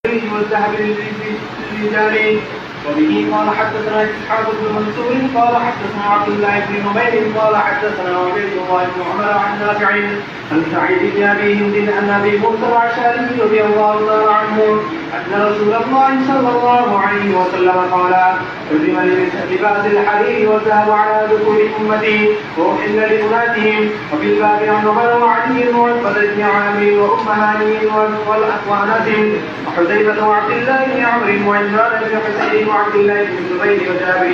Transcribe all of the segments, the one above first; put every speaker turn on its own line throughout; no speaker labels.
والذهب للرجال. وبه قال حدثنا اسحاق بن منصور قال حدثنا عبد الله بن نمير قال حدثنا عبيد الله بن عمر عن نافع عن سعيد بن ابي هند عن ابي موسى الاشعري رضي الله تعالى عنه ان رسول الله صلى الله عليه وسلم قال: حرم لباس الحرير والذهب على ذكور امتي واحل لاناتهم. وفي الباب عن عمر وعلي وعتبة بن عامر وام هاني وانس وحذيفه وعبد الله بن عمرو وعمران بن حسين وعبد الله بن الزبير وجابر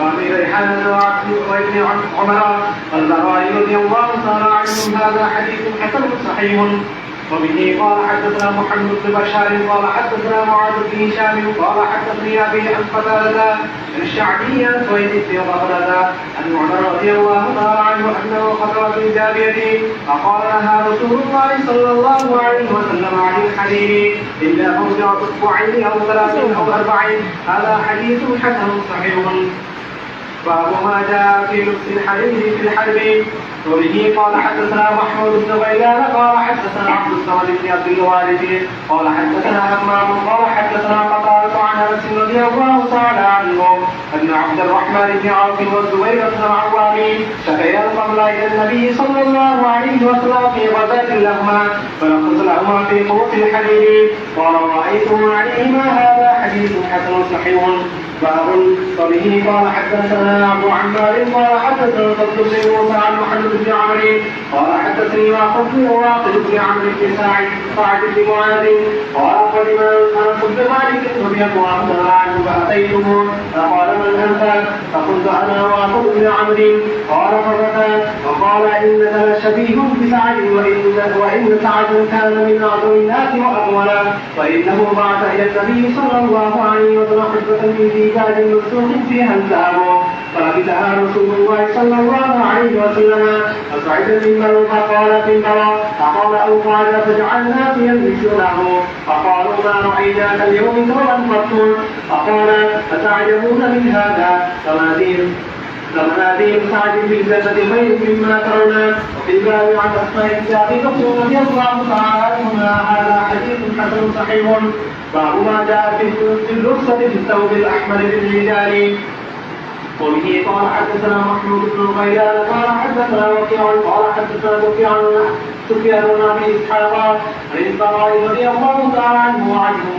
وابي ريحانه وابن عمر والبراء رضي الله تعالى عنهم. هذا حديث حسن صحيح. وبه قال حدثنا محمد بن بشار قال حدثنا معاذ بن هشام قال حدثني ابي عن قتادة عن الشعبي عن سويد بن غفلة عن عمر رضي الله تعالى عنه انه خطر في جابيته فقال لها رسول الله صلى الله عليه وسلم عن الحرير الا موضع اصبعين او 3 او 4. هذا حديث حسن صحيح. باب ما جاء في لبس الحرير في الحرب. وبه قال حدثنا محمود بن غيلان قال حدثنا عبد الصمد بن عبد الوارث قال حدثنا همام قال حدثنا قتادة عن انس رضي الله تعالى عنه ان عبد الرحمن بن عوف والزبير بن العوام شكيا القمل الى النبي صلى الله عليه وسلم في غزاة لهما فنقص لهما في قوة الحرير قال رايته عليهما. هذا حديث حسن صحيح. باب. وبه قال حدثنا ابو عمار قال حدثنا فضل بن موسى عن محمد بن عمرو قال حدثني واقد بن عمرو بن سعد بن معاذ قال قدم انس بن مالك رضي الله عنه فاتيته فقال من انت؟ فقلت انا واقد بن عمرو قال مرة وقال انك لشبيه بسعد وان سعد كان من اعظم الناس واطولا وانه بعث الى النبي صلى الله عليه وسلم حجة من زاد مفتوح فيها الذهب فلبسها رسول الله صلى الله عليه وسلم فصعد المنبر فقال في المرى فقال او قال فجعلنا يلبسونه فقالوا ما رايناك اليوم ثوبا قط فقال فتعجبون من هذا فمناديل سعد في الجنة خير مما ترون. وفي الباب عن اسماء السابقة رضي الله تعالى عنها. هذا حديث حسن صحيح. باب ما جاء في الرخصة في الثوب الأحمر للرجال. وبه قال حدثنا محمود بن غيلان قال حدثنا وكيع قال حدثنا سفيان بن ابي اسحاق عن البراء رضي الله تعالى عنه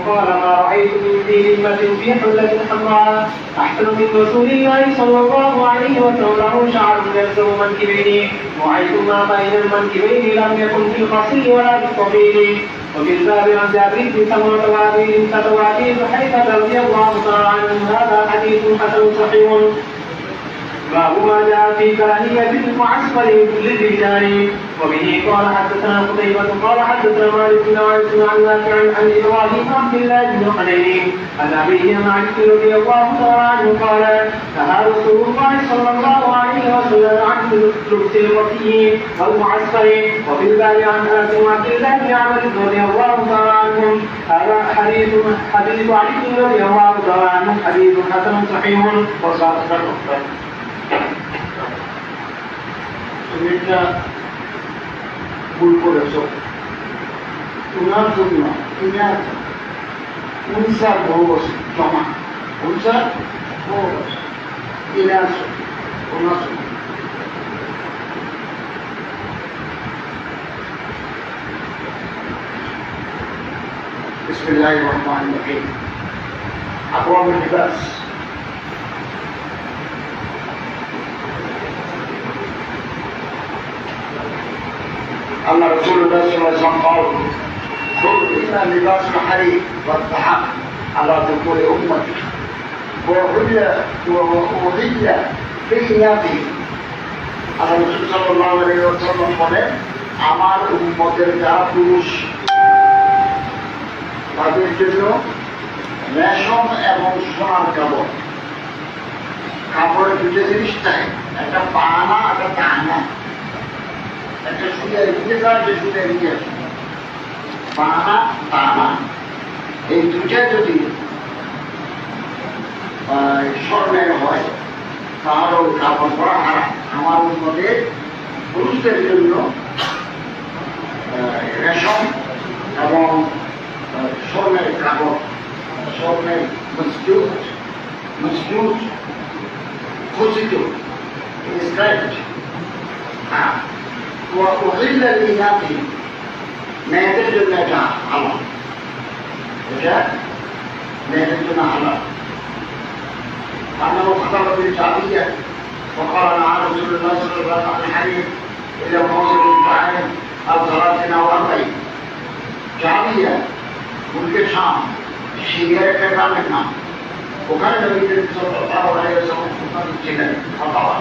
قال ما رايت من ذي همة في حلة حمراء احسن من رسول الله صلى الله عليه وسلم له شعر يلزم منكبيه وعيد ما بين المنكبين لم يكن في القصير ولا في الطويل. وفي الباب عن جابر بن سمرة وابي فتواتير حيث رضي الله تعالى عنه. هذا حديث حسن صحيح. باب ما جاء في كراهية المعسكر للرجال. وبه قال حدثنا قتيبة قال حدثنا مالك بن انس عن نافع عن ابراهيم عبد الله بن حنين عن ابيه مالك رضي الله تعالى عنه قال نهى رسول الله صلى الله عليه وسلم عن لبس الوصي والمعسكر. وفي الباب عن انس وعبد الله بن عمرو رضي الله تعالى عنهم. هذا حديث علي رضي الله تعالى عنه حديث حسن صحيح.
তুমি একটা ভুল করেছ, তোমার জন্য তুমি আর 19 বহু বছর জমা 19 বহু বছর কিনে আসো তোমার জন্য। বিসমিল্লাহির রহমানির রহিম। আকওয়ামুল লিবাস। الله رسول الله صلى الله عليه وسلم قال خذ لباس الحرير والذهب على ذكور امتي وأحل بخياطه. আল্লাহ রাসূল সাল্লাল্লাহু আলাইহি ওয়াসাল্লাম বলেন আমার উম্মতের যারা পুরুষ তাদের জন্য রেশম এবং সোনার কাপড়ের দুটো জিনিস চাই, একটা পানা একটা টানা, একটা সুদের দিকে যায় যে সুদের দিকে পানা টানা, এই দুটা যদি স্বর্ণের হয় তাহলেও কাপড় পরা হারাম। আমার উন্নতের পুরুষদের জন্য রেশম এবং স্বর্ণের কাপড়, স্বর্ণের মজবুত খচিত স্ক্রাইপ্ট। হ্যাঁ, ওহিল্লা লিনাথি, মেয়েদের জন্য এটা হালাল, এটা মেয়েদের জন্য হালাল। أنه خطب بالجعلية وقال مع رسول الله صلى الله عليه وسلم إلى موضع الطعام أو ثلاثين أو 40 জামিয়া মুলকে শাম সিরিয়ার একটা গ্রামের নাম। ওখানে নবী করিম সাল্লাল্লাহু আলাইহি ওয়াসাল্লাম উপস্থিত ছিলেন ফাতাওয়া,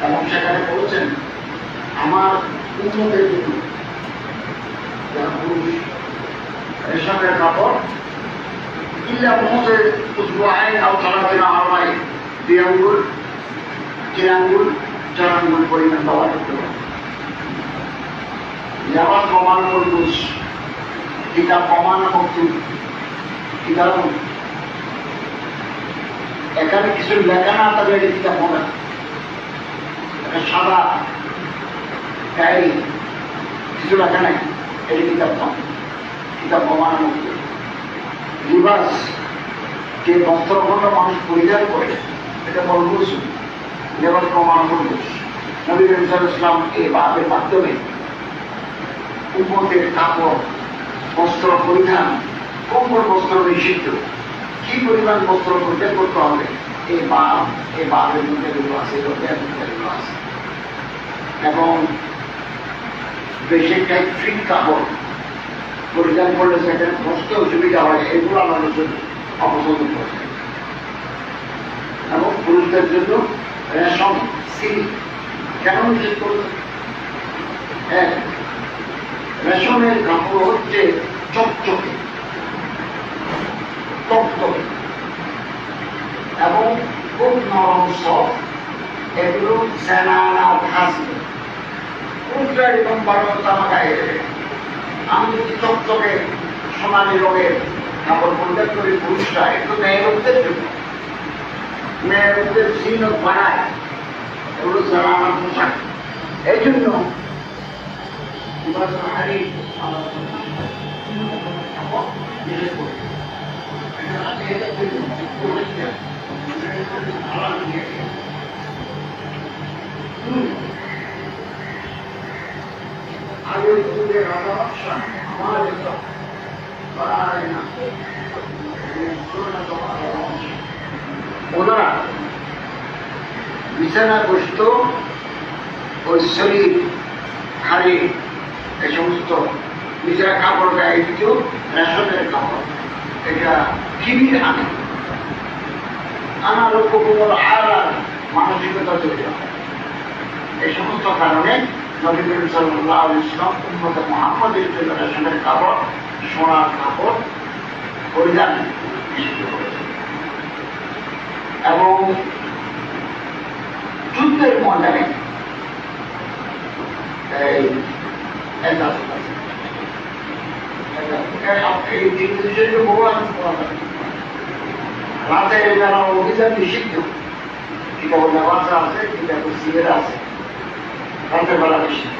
এবং সেখানে বলেছেন আমার উম্মতের জন্য যারা পুরুষ রেশমের কাপড় ইল্লা মোসে উসবুআইন আও সালাতিন আরবাইন, 2 আঙ্গুল 3 আঙ্গুল 4 আঙ্গুল পরিমাণ ব্যবহার করতে পারে। Lewat Roman Kudus, kita Roman Kudus, kita এখানে কিছু লেখা না থাকলে kita হবে না, সাদা ডায়েরি কিছু লেখা নাই, এটি kita Roman Kudus। লিবাস, যে বস্ত্রগুলো মানুষ পরিধান করে, এটা মলবুস, লেবাস Roman Kudus। নবী করিম সাল্লাল্লাহু আলাইহি ওয়াসাল্লাম এই বাবের মাধ্যমে উম্মতের কাপড় বস্ত্র পরিধান, কোন বস্ত্র নিষিদ্ধ, কি পরিমাণ বস্ত্র পরিধান করতে হবে, এই বাবের মধ্যে এগুলো আছে, এগুলো আছে। এবং বেশি টাইট কাপড় পরিধান করলে সেখানে বসতে অসুবিধা হয়, এগুলো আমাদের জন্য অপছন্দ করছে। এবং পুরুষদের জন্য রেশম সিল্ক কেন নিষেধ করছে? রেশমের কাপড় হচ্ছে চকচকে, তকতকে এবং খুব নরম সফট, এগুলো সেনানা ভাসবে, পুরুষরা এরকম 12 জামা গায়ে দেবে। আমি যদি চকচকে সোনালি রঙের কাপড় পরিধান করি, পুরুষরা একটু মেয়েরদের জন্য, মেয়েরদের জিনত বানায়, এগুলো সেনানা পোশাক। এই জন্য ওনারা বিছানা বসত, ওই শরীর হাড়ি এই সমস্ত নিজেরা কাপড় গায়ে দিত, রেশমের কাপড়, এটা কিবির আনার উপকূল আর মানসিকতা তৈরি হয়। এই সমস্ত কারণে নবী করিম সাল্লাল্লাহু আলাইহি ওয়াসাল্লাম উম্মতে মুহাম্মাদের জন্য রেশমের কাপড়, সোনার কাপড় পরিধান নিষিদ্ধ করেছেন। এবং যুদ্ধের ময়দানে রাতে যারা অভিযান নিষিদ্ধ, কিতাব নেওয়াজা আছে, কিতাব সিয়ের আছে, রাতের বেলা নিষিদ্ধ।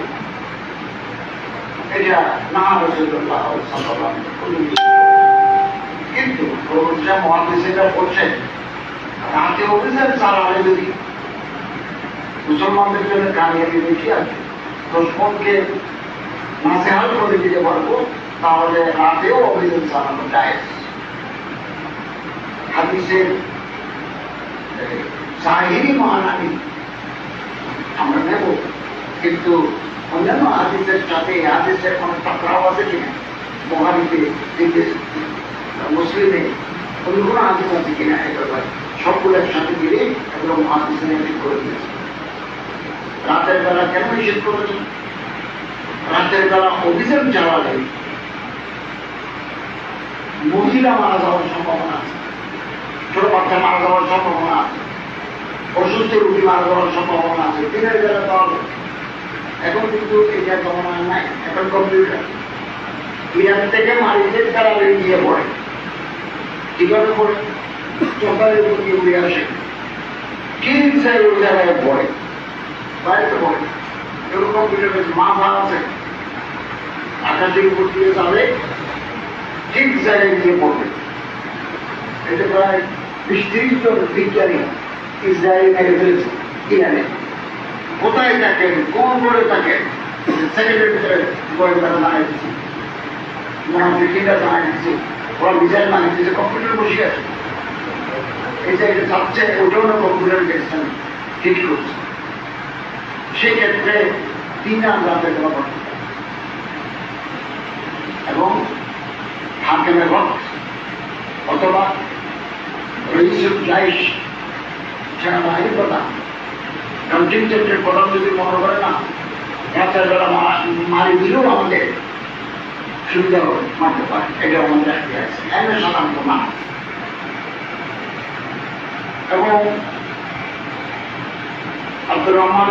এটা না রাসূলুল্লাহ সাল্লাল্লাহু আলাইহি ওয়াসাল্লাম, কিন্তু মহাদিসেরা বলছেন রাতে অভিযান চালালে যদি মুসলমানদের জন্য কামিয়াবি বেশি আছে, দুশমনকে নাসিহাত করে দিতে পারবো, তাহলে রাতেও অভিযান চালানো যায়। হাদিসের জাহিরি মানানি আমরা নেব, কিন্তু অন্যান্য হাদিসের সাথে হাদিসের কোনো টাকরাও আছে কিনা, বুখারীতে, মুসলিমে অন্য কোনো হাদিস আছে কিনা, এটা সবগুলো একসাথে মিলে এগুলো হাদিসে নিয়ে করে দিয়েছে। রাতের বেলা কেন নিষেধ করেছেন? রাতের বেলা অভিযান চালালে মহিলা মারা যাওয়ার সম্ভাবনা আছে, ছোট বাচ্চা মারা যাওয়ার সম্ভাবনা আছে, অসুস্থ রোগী মারা যাওয়ার সম্ভাবনা আছে। দিনের বেলা তো এখন কিন্তু এটা জমানা নাই, এখন কম্পিউটার ইরান থেকে মারিদের তারা গিয়ে পড়ে, কিভাবে পড়ে, সকালের প্রতি উড়ে আসে, চিকিৎসায় ওই জায়গায় পড়ে, বাড়িতে পড়ে। এগুলো কম্পিউটারের মাথা আছে, আকাশের উপর দিয়ে যাবে, ঠিক জায়গায় গিয়ে পড়বে। এটা প্রায় 20-30 জন বিজ্ঞানী ইসরায়েল মেরে ফেলেছে ইরানে। কোথায় থাকেন, কোন করে থাকেন, সেকেন্ডের ভিতরে বই তারা বানাই দিচ্ছে, মহাবিজ্ঞানীরা বানাই দিচ্ছে, ওরা মিসাইল বানিয়ে দিচ্ছে, কম্পিউটার বসে আছে। এই জায়গায় থাকছে, ওটাও না কম্পিউটার গেছেন ঠিক করছে। সেক্ষেত্রে 3 রাতে করা পড়ে এবং হাকেমের রক্ত অথবা রইসুল জাইশ সেনাবাহিনীর কথা কন্টিনজেন্টের প্রধান যদি মনে করে না রাতের বেলা মারি দিলেও আমাদের সুবিধা হবে, মারতে পারে। এটা আমাদের রাখতে আছে এমন সাধারণত না। এবং আব্দুর রহমান